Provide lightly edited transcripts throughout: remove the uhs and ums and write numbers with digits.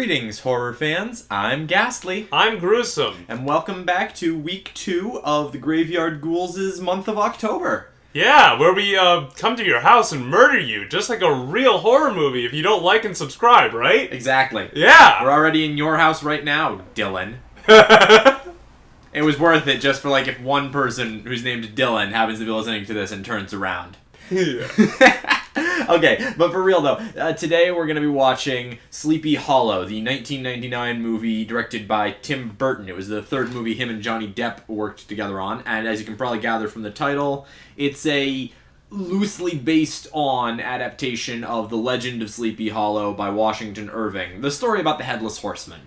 Greetings, horror fans. I'm Ghastly. I'm Gruesome. And welcome back to week 2 of the Graveyard Ghouls' month of October. Yeah, where we come to your house and murder you, just like a real horror movie if you don't like and subscribe, right? Exactly. Yeah! We're already in your house right now, Dylan. It was worth it just for if one person who's named Dylan happens to be listening to this and turns around. Yeah. Okay, but for real though, today we're going to be watching Sleepy Hollow, the 1999 movie directed by Tim Burton. It was the third movie him and Johnny Depp worked together on, and as you can probably gather from the title, it's a loosely based on adaptation of The Legend of Sleepy Hollow by Washington Irving, the story about the Headless Horseman.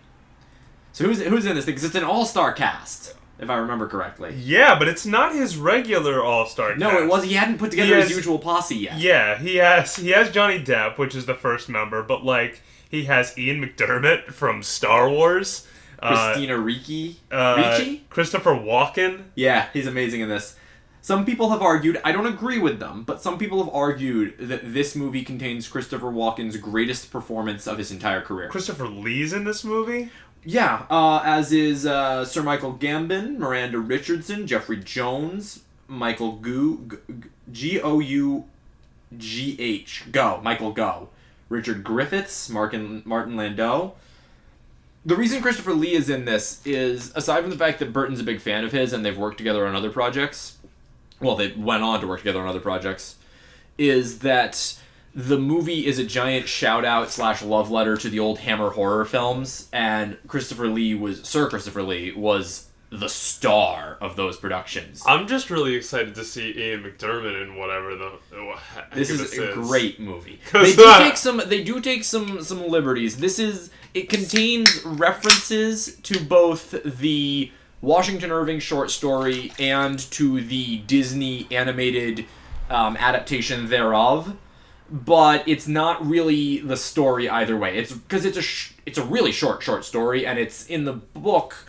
So who's in this thing? Because it's an all-star cast, if I remember correctly. Yeah, but it's not his regular all-star cast. No, it was. He hadn't put together his usual posse yet. Yeah, he has Johnny Depp, which is the first member, but he has Ian McDiarmid from Star Wars. Christina Ricci? Christopher Walken. Yeah, he's amazing in this. Some people have argued, I don't agree with them, but some people have argued that this movie contains Christopher Walken's greatest performance of his entire career. Christopher Lee's in this movie? Yeah, as is Sir Michael Gambon, Miranda Richardson, Jeffrey Jones, Michael Michael Gough, Richard Griffiths, Martin Landau. The reason Christopher Lee is in this is, aside from the fact that Burton's a big fan of his and they've worked together on other projects, well, they went on to work together on other projects, is that the movie is a giant shout-out / love letter to the old Hammer horror films, and Sir Christopher Lee was the star of those productions. I'm just really excited to see Ian McDiarmid in whatever this is a great movie. They do take some liberties. It contains references to both the Washington Irving short story and to the Disney animated adaptation thereof. But it's not really the story either way. It's because it's a really short story, and it's in the book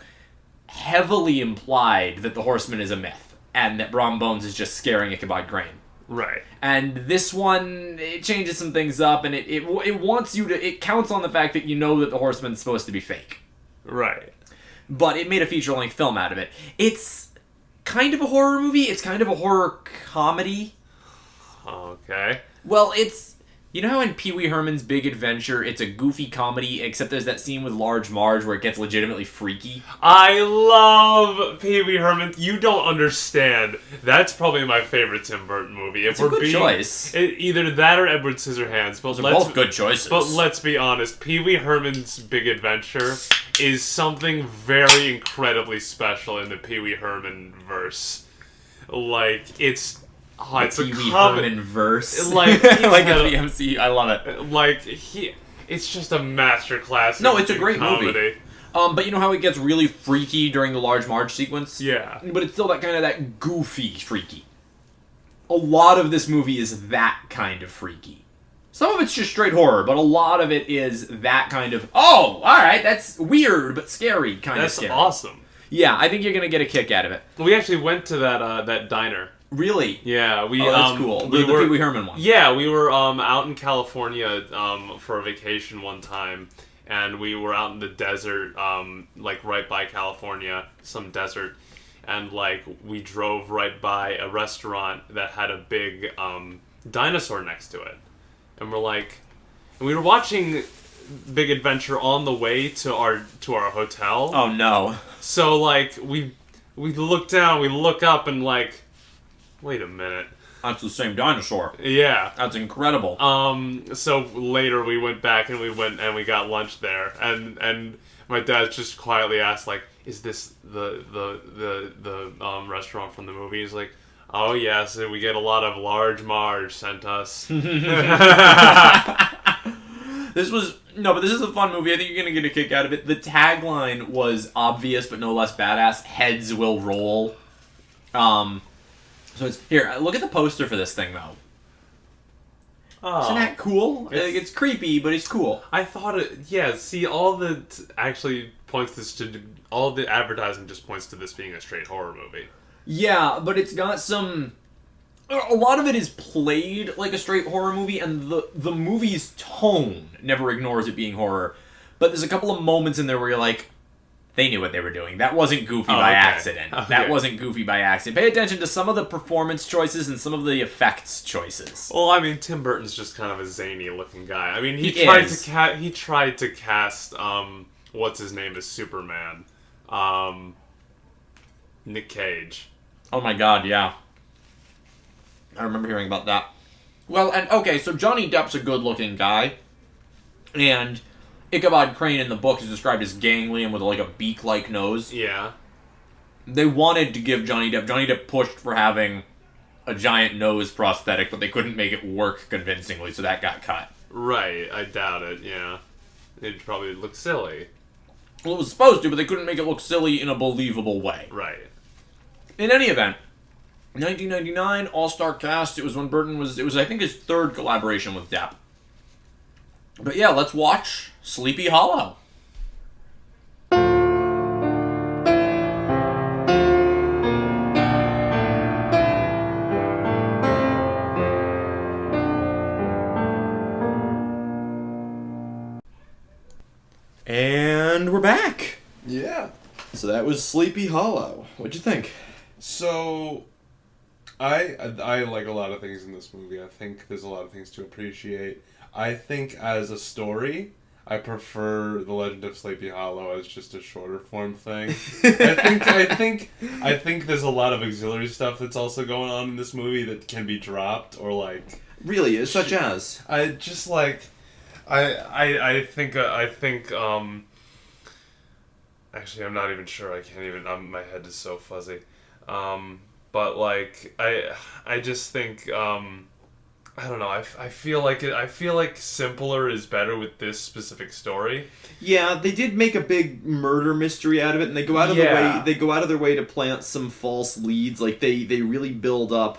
heavily implied that the Horseman is a myth and that Brom Bones is just scaring Ichabod Crane. Right. And this one, it changes some things up, and it wants you to. It counts on the fact that you know that the Horseman's supposed to be fake. Right. But it made a feature-length film out of it. It's kind of a horror movie. It's kind of a horror comedy. Okay. Well, you know how in Pee Wee Herman's Big Adventure, it's a goofy comedy, except there's that scene with Large Marge where it gets legitimately freaky? I love Pee Wee Herman. You don't understand. That's probably my favorite Tim Burton movie. It's a good choice. Either that or Edward Scissorhands. Those are both good choices. But let's be honest, Pee Wee Herman's Big Adventure is something very incredibly special in the Pee Wee Herman verse. It's a Herman verse. Like it's the MC. I love it. It's just a masterclass. No, it's a great comedy. Movie. But you know how it gets really freaky during the Large Marge sequence? Yeah. But it's still that goofy freaky. A lot of this movie is that kind of freaky. Some of it's just straight horror, but a lot of it is that kind of, oh, alright, that's weird but scary kind of scary. That's awesome. Yeah, I think you're going to get a kick out of it. We actually went to that diner. Really? Yeah, that's cool. The Pee Wee Herman one. Yeah, we were out in California for a vacation one time, and we were out in the desert, right by California, some desert, and we drove right by a restaurant that had a big dinosaur next to it, and we were watching Big Adventure on the way to our hotel. Oh no! So we look down, we look up, and wait a minute. That's the same dinosaur. Yeah. That's incredible. So later we went back and we got lunch there, and my dad just quietly asked, is this the restaurant from the movie? He's like, oh yes, we get a lot of Large Marge sent us. This is a fun movie. I think you're going to get a kick out of it. The tagline was obvious but no less badass. Heads will roll. So it's here. Look at the poster for this thing, though. Oh, isn't that cool? It's creepy, but it's cool. I thought it. Yeah. See, all the advertising just points to this being a straight horror movie. Yeah, but it's got some. A lot of it is played like a straight horror movie, and the movie's tone never ignores it being horror. but there's a couple of moments in there where you're like, they knew what they were doing. That wasn't goofy by accident. Okay. That wasn't goofy by accident. Pay attention to some of the performance choices and some of the effects choices. Well, I mean, Tim Burton's just kind of a zany-looking guy. I mean, he tried to cast what's his name as Superman, Nick Cage. Oh my God, yeah. I remember hearing about that. Well, and okay, so Johnny Depp's a good-looking guy, and Ichabod Crane in the book is described as gangly with like a beak-like nose. Yeah. They wanted to give Johnny Depp pushed for having a giant nose prosthetic, but they couldn't make it work convincingly, so that got cut. Right, I doubt it, yeah. It'd probably look silly. Well, it was supposed to, but they couldn't make it look silly in a believable way. Right. In any event, 1999, all-star cast. It was when Burton was, I think, his third collaboration with Depp. But yeah, let's watch Sleepy Hollow. And we're back. Yeah. So that was Sleepy Hollow. What'd you think? So, I like a lot of things in this movie. I think there's a lot of things to appreciate. I think as a story, I prefer The Legend of Sleepy Hollow as just a shorter form thing. I think there's a lot of auxiliary stuff that's also going on in this movie that can be dropped or like. Really, such as? I just like. I think. Actually, I'm not even sure. I can't even. My head is so fuzzy. But like, I just think. I don't know. I feel like simpler is better with this specific story. Yeah, they did make a big murder mystery out of it, and they go out of their way. They go out of their way to plant some false leads. Like they really build up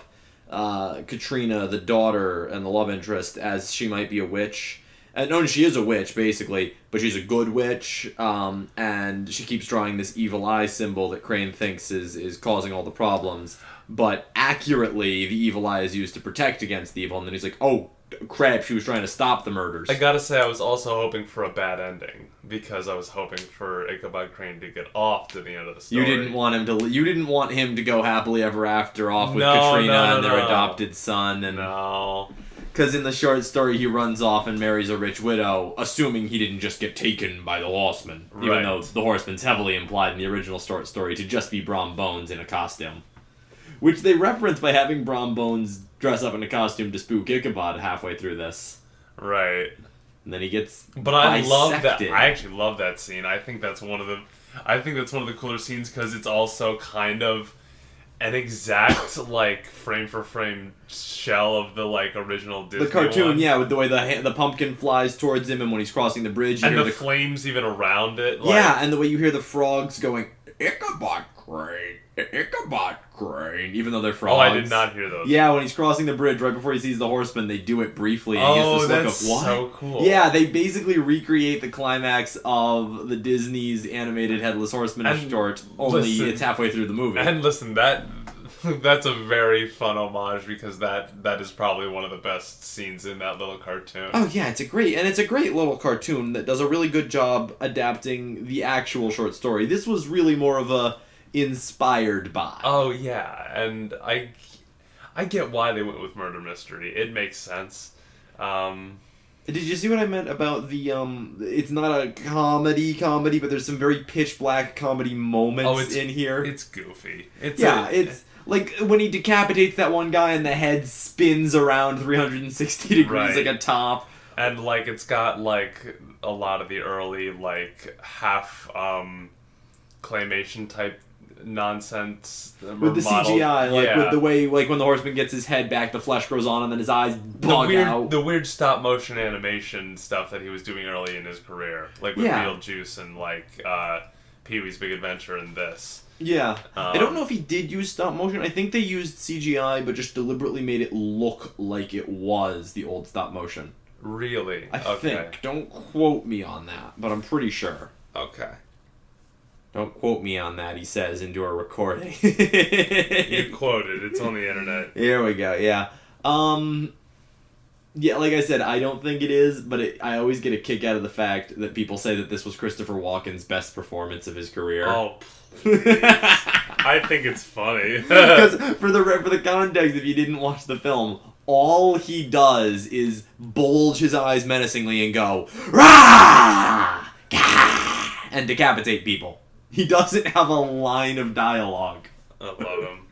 Katrina, the daughter, and the love interest as she might be a witch. And no, she is a witch, basically, but she's a good witch, and she keeps drawing this evil eye symbol that Crane thinks is causing all the problems. But accurately, the evil eye is used to protect against the evil, and then he's like, oh, crap, she was trying to stop the murders. I gotta say, I was also hoping for a bad ending, because I was hoping for Ichabod Crane to get off to the end of the story. You didn't want him to go happily ever after off with Katrina and their adopted son. And No. Because in the short story, he runs off and marries a rich widow, assuming he didn't just get taken by the horseman. Right. Even though the horseman's heavily implied in the original short story to just be Brom Bones in a costume. Which they reference by having Brom Bones dress up in a costume to spook Ichabod halfway through this. Right. And then he gets But I love that. I actually love that scene. I think that's one of the cooler scenes because it's also kind of an exact like frame for frame shell of the like original Disney the cartoon one. Yeah, with the way the pumpkin flies towards him and when he's crossing the bridge and the flames even around it and the way you hear the frogs going Ichabod Crane, even though they're frogs. Oh, I did not hear those. Yeah, when he's crossing the bridge right before he sees the horseman, they do it briefly and he gets this that's look of, what? So cool. Yeah, they basically recreate the climax of the Disney's animated Headless Horseman short, only it's halfway through the movie. And listen, that's a very fun homage because that is probably one of the best scenes in that little cartoon. Oh yeah, it's a great little cartoon that does a really good job adapting the actual short story. This was really more of a inspired by. Oh yeah, and I get why they went with murder mystery. It makes sense. Did you see what I meant about the it's not a comedy, but there's some very pitch black comedy moments in here. It's goofy. It's like when he decapitates that one guy and the head spins around 360 degrees like a top. And like it's got like a lot of the early like half claymation type nonsense with the CGI, with the way like when the horseman gets his head back, the flesh grows on him and his eyes bug out. The weird stop motion animation stuff that he was doing early in his career, like with Beetlejuice and like Pee-wee's Big Adventure and this. Yeah, I don't know if he did use stop motion. I think they used CGI, but just deliberately made it look like it was the old stop motion. Really? I think. Don't quote me on that, but I'm pretty sure. Okay. Don't quote me on that, he says, into our recording. You quoted. It's on the internet. Here we go, yeah. Yeah, like I said, I don't think it is, but I always get a kick out of the fact that people say that this was Christopher Walken's best performance of his career. Oh, please. I think it's funny. Because for the context, if you didn't watch the film, all he does is bulge his eyes menacingly and go, "Rah! Gah!" and decapitate people. He doesn't have a line of dialogue. I love him.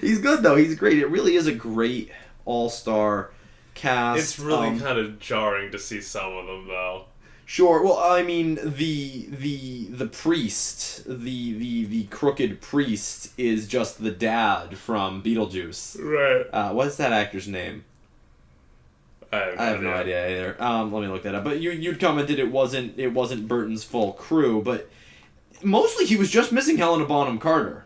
He's good, though. He's great. It really is a great all-star cast. It's really kind of jarring to see some of them, though. Sure. Well, I mean, the priest, the crooked priest, is just the dad from Beetlejuice. Right. What's that actor's name? I have no idea either. Let me look that up. But you'd commented it wasn't Burton's full crew, but mostly he was just missing Helena Bonham Carter.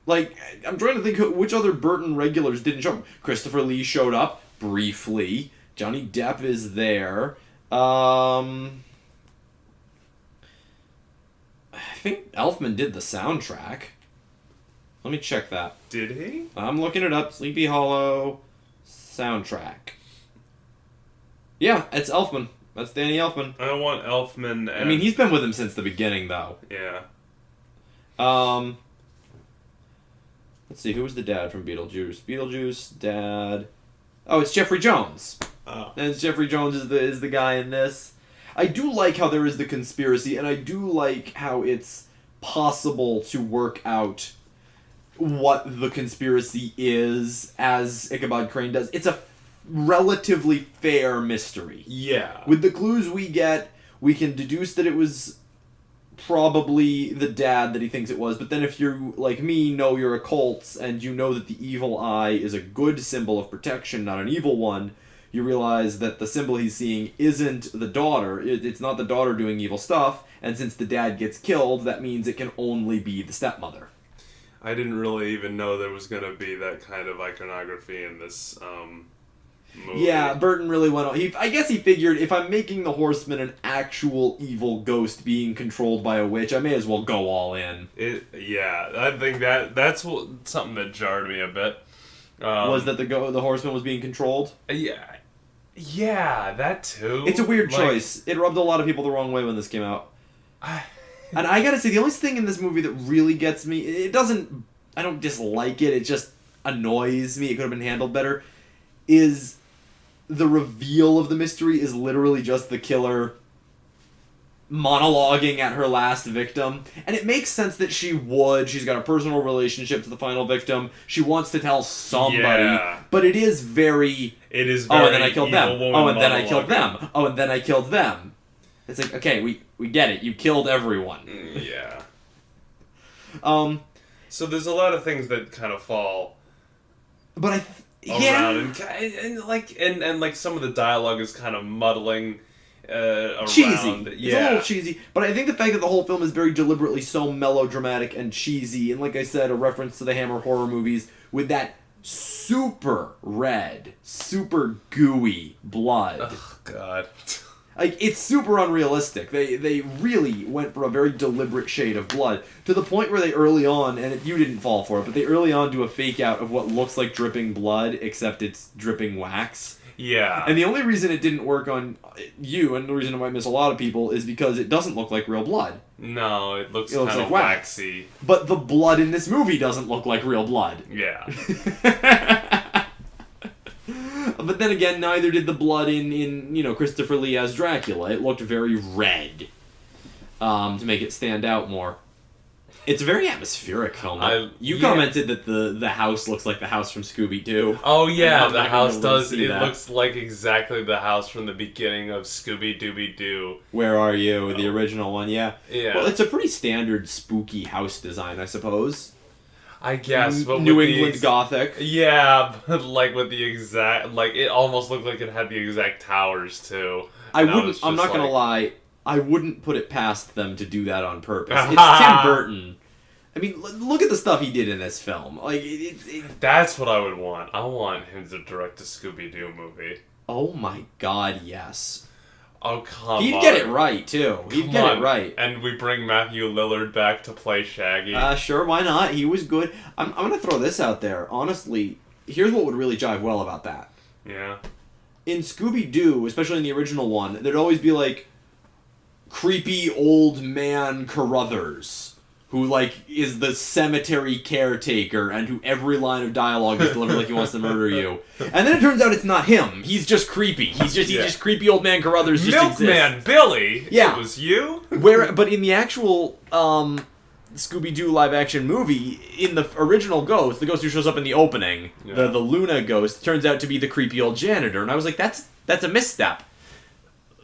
Like, I'm trying to think which other Burton regulars didn't show up. Christopher Lee showed up briefly. Johnny Depp is there. I think Elfman did the soundtrack. Let me check that. Did he? I'm looking it up. Sleepy Hollow soundtrack. Yeah, it's Elfman. That's Danny Elfman. I want Elfman and... I mean, he's been with him since the beginning, though. Yeah. Let's see, who was the dad from Beetlejuice? Beetlejuice, dad... Oh, it's Jeffrey Jones. Oh. And Jeffrey Jones is the guy in this. I do like how there is the conspiracy, and I do like how it's possible to work out what the conspiracy is, as Ichabod Crane does. It's a relatively fair mystery. Yeah. With the clues we get, we can deduce that it was probably the dad that he thinks it was, but then if you're, like me, know your occults, and you know that the evil eye is a good symbol of protection, not an evil one, you realize that the symbol he's seeing isn't the daughter. It's not the daughter doing evil stuff, and since the dad gets killed, that means it can only be the stepmother. I didn't really even know there was going to be that kind of iconography in this movie. Yeah, Burton really went on. I guess he figured, if I'm making the Horseman an actual evil ghost being controlled by a witch, I may as well go all in. Yeah, I think that's something that jarred me a bit. Was that the Horseman was being controlled? Yeah, that too. It's a weird choice. It rubbed a lot of people the wrong way when this came out. And I gotta say, the only thing in this movie that really gets me, I don't dislike it just annoys me, it could have been handled better, is the reveal of the mystery is literally just the killer monologuing at her last victim. And it makes sense that she's got a personal relationship to the final victim, she wants to tell somebody, but it is very, oh, and then I killed them, oh, and then I killed them, oh, and then I killed them. It's like, okay, we get it, you killed everyone. Yeah. So there's a lot of things that kind of fall but around, and like some of the dialogue is kind of muddling around. Cheesy. It's a little cheesy, but I think the fact that the whole film is very deliberately so melodramatic and cheesy, and like I said, a reference to the Hammer horror movies with that super red, super gooey blood. Oh, God. Like, it's super unrealistic. They really went for a very deliberate shade of blood, to the point where they early on, and you didn't fall for it, but they early on do a fake out of what looks like dripping blood, except it's dripping wax. Yeah. And the only reason it didn't work on you, and the reason it might miss a lot of people, is because it doesn't look like real blood. No, it looks kind of like waxy. But the blood in this movie doesn't look like real blood. Yeah. But then again, neither did the blood in Christopher Lee as Dracula. It looked very red, to make it stand out more. It's a very atmospheric film. You commented that the house looks like the house from Scooby-Doo. Oh yeah, the house does. It looks like exactly the house from the beginning of Scooby-Dooby-Doo. Where Are You? The original one, yeah. Yeah. Well, it's a pretty standard spooky house design, I suppose. I guess, but New England Gothic. Yeah, but like with the exact, like it almost looked like it had the exact towers too. I'm not gonna lie. I wouldn't put it past them to do that on purpose. It's Tim Burton. I mean, look at the stuff he did in this film. Like, that's what I would want. I want him to direct a Scooby-Doo movie. Oh my God, yes. Oh, come on. He'd get it right, too. He'd get it right. And we bring Matthew Lillard back to play Shaggy. Sure, why not? He was good. I'm going to throw this out there. Honestly, here's what would really jive well about that. Yeah. In Scooby-Doo, especially in the original one, there'd always be, like, creepy old man Carruthers, who, like, is the cemetery caretaker and who every line of dialogue is delivered like he wants to murder you. And then it turns out it's not him. He's just creepy. He's just creepy old man Carruthers just Milkman exists. Billy? Yeah. It was you? But in the actual Scooby-Doo live-action movie, in the original Ghost, the ghost who shows up in the opening, the Luna ghost, turns out to be the creepy old janitor. And I was like, that's a misstep.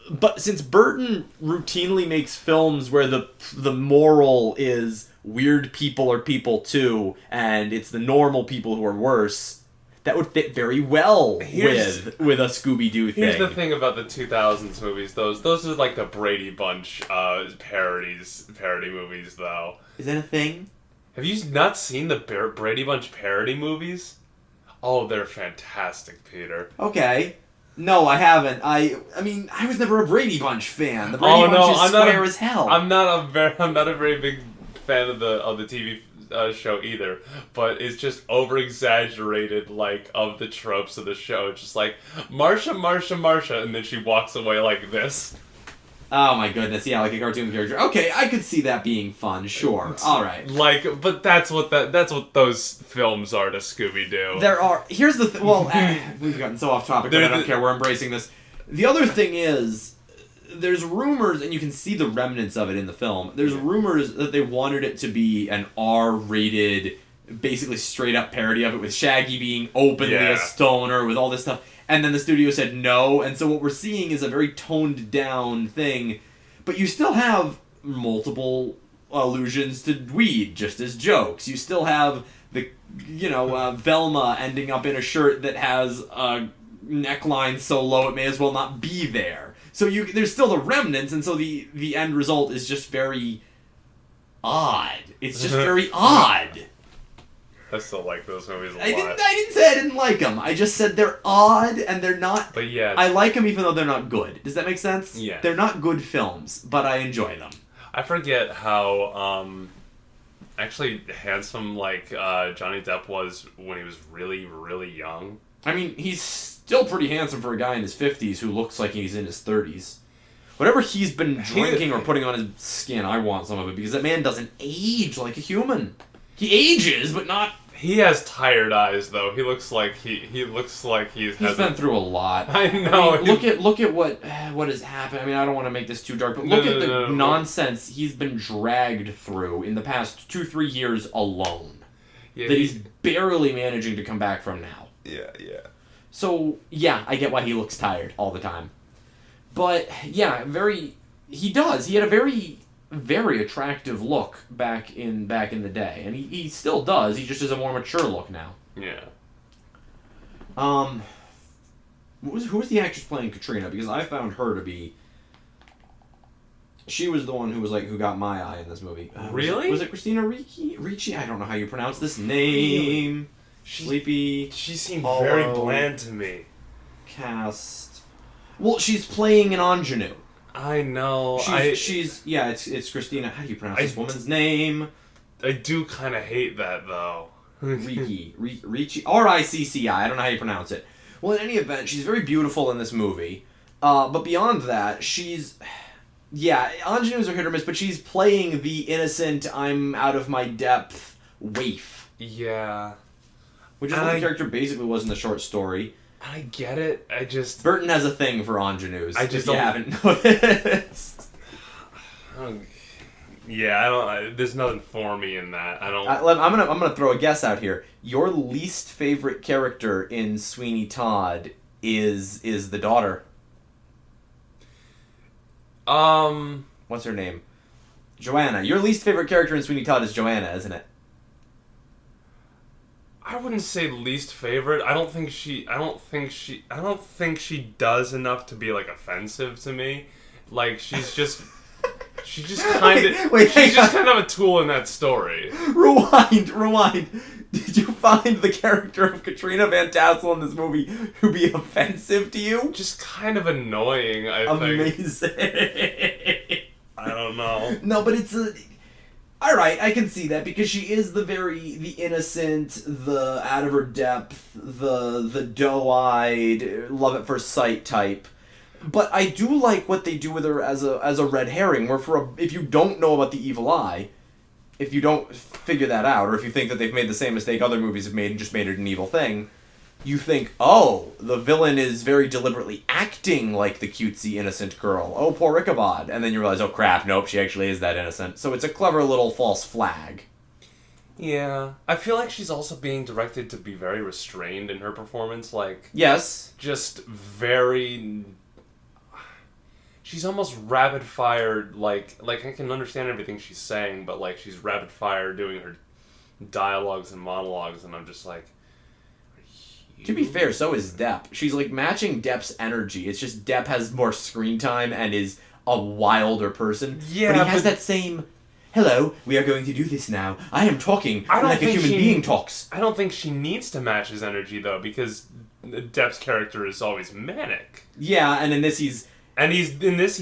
But since Burton routinely makes films where the moral is weird people are people too, and it's the normal people who are worse, that would fit very well with a Scooby-Doo thing. Here's the thing about the 2000s movies. Those are like the Brady Bunch parody movies, though. Is that a thing? Have you not seen the Brady Bunch parody movies? Oh, they're fantastic, Peter. Okay. No, I haven't. I mean, I was never a Brady Bunch fan. The Brady Bunch is square as hell. I'm not a very big fan of the TV show either, but it's over over-exaggerated, like, of the tropes of the show. It's just like, Marsha, and then she walks away like this. Oh my goodness, yeah, like a cartoon character. Okay, I could see that being fun, sure. Alright. Like, but that's what those films are to Scooby-Doo. Here's the we've gotten so off topic, but I don't care, we're embracing this. The other thing is, there's rumors, and you can see the remnants of it in the film, there's rumors that they wanted it to be an R-rated, basically straight-up parody of it, with Shaggy being openly a stoner, with all this stuff. And then the studio said no, and so what we're seeing is a very toned-down thing, but you still have multiple allusions to weed, just as jokes. You still have the, Velma ending up in a shirt that has a neckline so low it may as well not be there. So there's still the remnants, and so the end result is just very odd. It's just very odd. I still like those movies a lot. I didn't say I didn't like them. I just said they're odd and they're not... But yeah... I like them even though they're not good. Does that make sense? Yeah. They're not good films, but I enjoy them. I forget how actually handsome Johnny Depp was when he was really, really young. I mean, he's still pretty handsome for a guy in his 50s who looks like he's in his 30s. Whatever he's been drinking or putting on his skin, I want some of it because that man doesn't age like a human. He ages, but not... He has tired eyes, though. He looks like he looks like he's been through a lot. I know. I mean, look at what has happened. I mean, I don't want to make this too dark, but look at the nonsense he's been dragged through in the past 2-3 years alone. Yeah, that he's barely managing to come back from now. Yeah. So yeah, I get why he looks tired all the time, but yeah, he does. He had a very attractive look back in the day, and he still does. He just has a more mature look now. Yeah. Who was the actress playing Katrina? Because I found her to be. She was the one who got my eye in this movie. Really? Was it Christina Ricci? I don't know how you pronounce this name. Sleepy. She seemed very bland to me. Cast. Well, she's playing an ingenue. I know. It's Christina. How do you pronounce this woman's name? I do kind of hate that though. Ricci, Ricci. I don't know how you pronounce it. Well, in any event, she's very beautiful in this movie. But beyond that, she's ingenues are hit or miss. But she's playing the innocent, I'm out of my depth waif. Yeah. Which is what the character basically was in the short story. I get it. Burton has a thing for ingenues. I just haven't noticed. Yeah, I don't. There's nothing for me in that. I don't. I'm gonna throw a guess out here. Your least favorite character in Sweeney Todd is the daughter. What's her name? Joanna. Your least favorite character in Sweeney Todd is Joanna, isn't it? I wouldn't say least favorite. I don't think she does enough to be offensive to me. She's just kind of a tool in that story. Rewind. Did you find the character of Katrina Van Tassel in this movie who be offensive to you? Just kind of annoying, I think. Amazing. I don't know. No, but Alright, I can see that, because she is the innocent, the out of her depth, the doe-eyed, love at first sight type. But I do like what they do with her as a red herring, where if you don't know about the evil eye, if you don't figure that out, or if you think that they've made the same mistake other movies have made and just made it an evil thing, you think, oh, the villain is very deliberately acting like the cutesy, innocent girl. Oh, poor Ichabod. And then you realize, oh crap, nope, she actually is that innocent. So it's a clever little false flag. Yeah. I feel like she's also being directed to be very restrained in her performance. Like, yes. Just very... She's almost rapid fire, like I can understand everything she's saying, but like she's rapid fire doing her dialogues and monologues, and I'm just like, to be fair, so is Depp. She's like matching Depp's energy. It's just Depp has more screen time and is a wilder person. Yeah, but he has that same, hello, we are going to do this now. I am talking like a human being talks. I don't think she needs to match his energy, though, because Depp's character is always manic. Yeah, and in this he's... And he's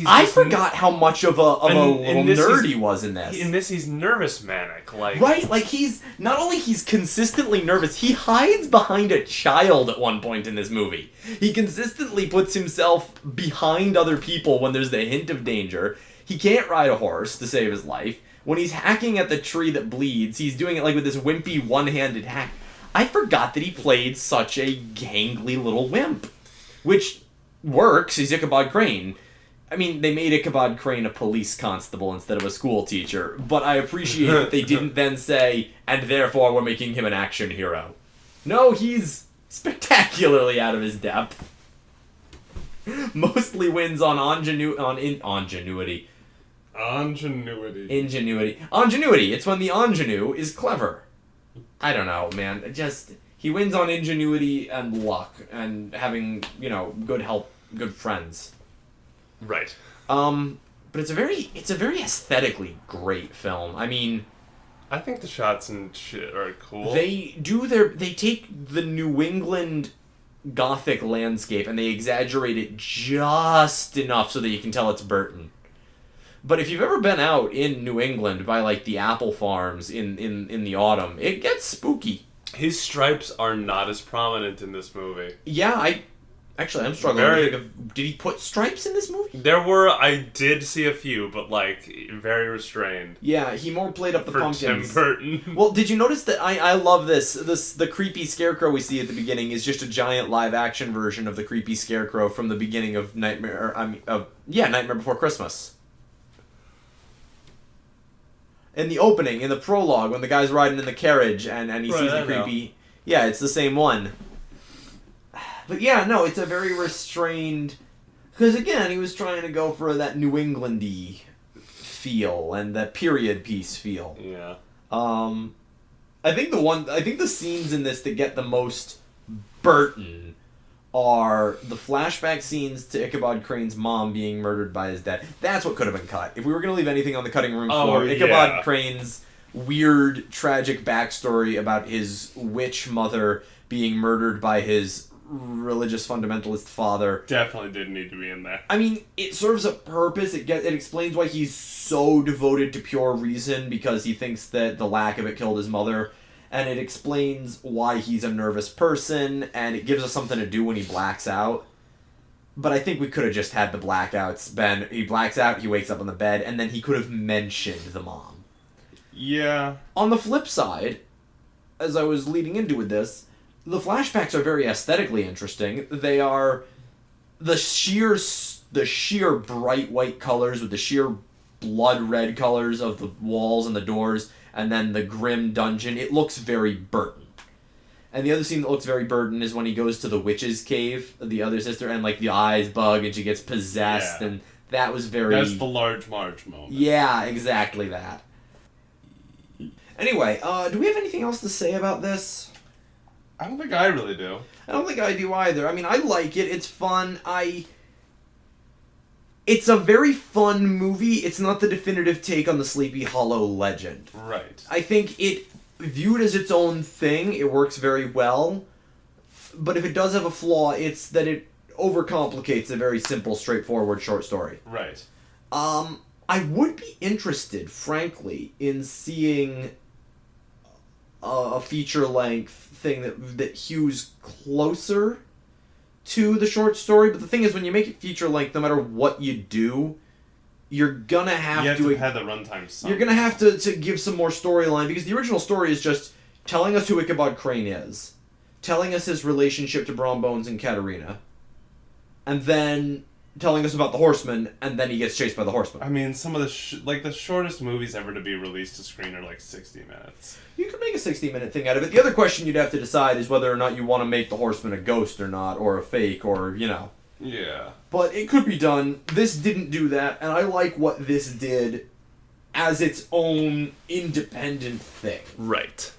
I forgot how much of a little nerd he was in this. In this, he's nervous manic, like... Right, like he's... Not only he's consistently nervous, he hides behind a child at one point in this movie. He consistently puts himself behind other people when there's the hint of danger. He can't ride a horse to save his life. When he's hacking at the tree that bleeds, he's doing it like with this wimpy one-handed hack. I forgot that he played such a gangly little wimp. Which... works. He's Ichabod Crane. I mean, they made Ichabod Crane a police constable instead of a school teacher, but I appreciate that they didn't then say, and therefore we're making him an action hero. No, he's spectacularly out of his depth. Mostly wins on ingenuity. Ingenuity. It's when the ingenue is clever. I don't know, man. He wins on ingenuity and luck and having, good friends. Right. But it's a very aesthetically great film. I mean, I think the shots and shit are cool. They take the New England Gothic landscape and they exaggerate it just enough so that you can tell it's Burton. But if you've ever been out in New England by like the apple farms in the autumn, it gets spooky. His stripes are not as prominent in this movie. Yeah, I'm struggling to think of... Did he put stripes in this movie? I did see a few, but, like, very restrained. Yeah, he more played up the pumpkins. Tim Burton. Well, did you notice that I love this? The creepy scarecrow we see at the beginning is just a giant live-action version of the creepy scarecrow from the beginning of Nightmare Before Christmas. In the opening, in the prologue, when the guy's riding in the carriage and he sees the creepy... Know. Yeah, it's the same one. But yeah, no, it's a very restrained... Because again, he was trying to go for that New England-y feel and that period piece feel. Yeah. I think the scenes in this that get the most Burton are the flashback scenes to Ichabod Crane's mom being murdered by his dad. That's what could have been cut. If we were going to leave anything on the cutting room floor, Ichabod Crane's weird, tragic backstory about his witch mother being murdered by his religious fundamentalist father definitely did need to be in there. I mean, it serves a purpose. It explains why he's so devoted to pure reason, because he thinks that the lack of it killed his mother. And it explains why he's a nervous person, and it gives us something to do when he blacks out. But I think we could have just had the blackouts. He blacks out, he wakes up on the bed, and then he could have mentioned the mom. Yeah. On the flip side, as I was leading into with this, the flashbacks are very aesthetically interesting. They are the sheer bright white colors with the sheer blood red colors of the walls and the doors, and then the grim dungeon. It looks very Burton. And the other scene that looks very Burton is when he goes to the witch's cave, the other sister, and like the eyes bug and she gets possessed, and that was very... That's the large Marge moment. Yeah, exactly that. Anyway, do we have anything else to say about this? I don't think I really do. I don't think I do either. I mean, I like it. It's fun. It's a very fun movie. It's not the definitive take on the Sleepy Hollow legend. Right. I think it, viewed as its own thing, it works very well. But if it does have a flaw, it's that it overcomplicates a very simple, straightforward short story. Right. I would be interested, frankly, in seeing a feature-length thing that hews closer to the short story. But the thing is, when you make it feature-length, no matter what you do, you're gonna have to have the runtime some. You're gonna have to give some more storyline, because the original story is just telling us who Ichabod Crane is, telling us his relationship to Brom Bones and Katerina, and then telling us about the Horseman, and then he gets chased by the Horseman. I mean, some of the the shortest movies ever to be released to screen are like 60 minutes. You could make a 60-minute thing out of it. The other question you'd have to decide is whether or not you want to make the Horseman a ghost or not, or a fake, or, you know. Yeah. But it could be done. This didn't do that, and I like what this did as its own independent thing. Right.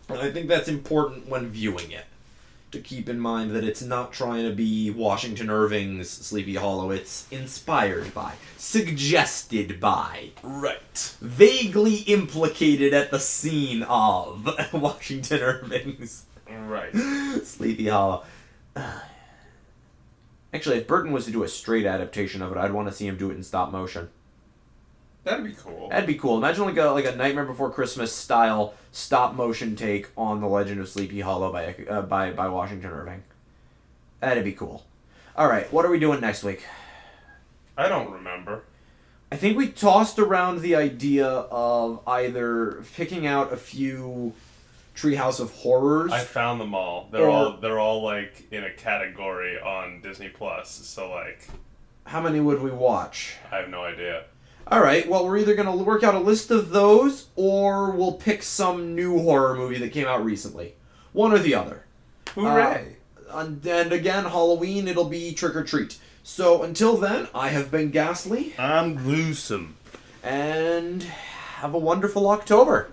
And I think that's important when viewing it, to keep in mind that it's not trying to be Washington Irving's Sleepy Hollow. It's inspired by, suggested by, right, vaguely implicated at the scene of Washington Irving's Sleepy Hollow. Actually, if Burton was to do a straight adaptation of it, I'd want to see him do it in stop motion. That'd be cool. That'd be cool. Imagine like a Nightmare Before Christmas style stop motion take on The Legend of Sleepy Hollow by Washington Irving. That'd be cool. All right, what are we doing next week? I don't remember. I think we tossed around the idea of either picking out a few Treehouse of Horrors. I found them all. They're all like in a category on Disney Plus. So like, how many would we watch? I have no idea. All right, well, we're either going to work out a list of those, or we'll pick some new horror movie that came out recently. One or the other. Hooray! And again, Halloween, it'll be Trick or Treat. So until then, I have been Ghastly. I'm gruesome. And have a wonderful October.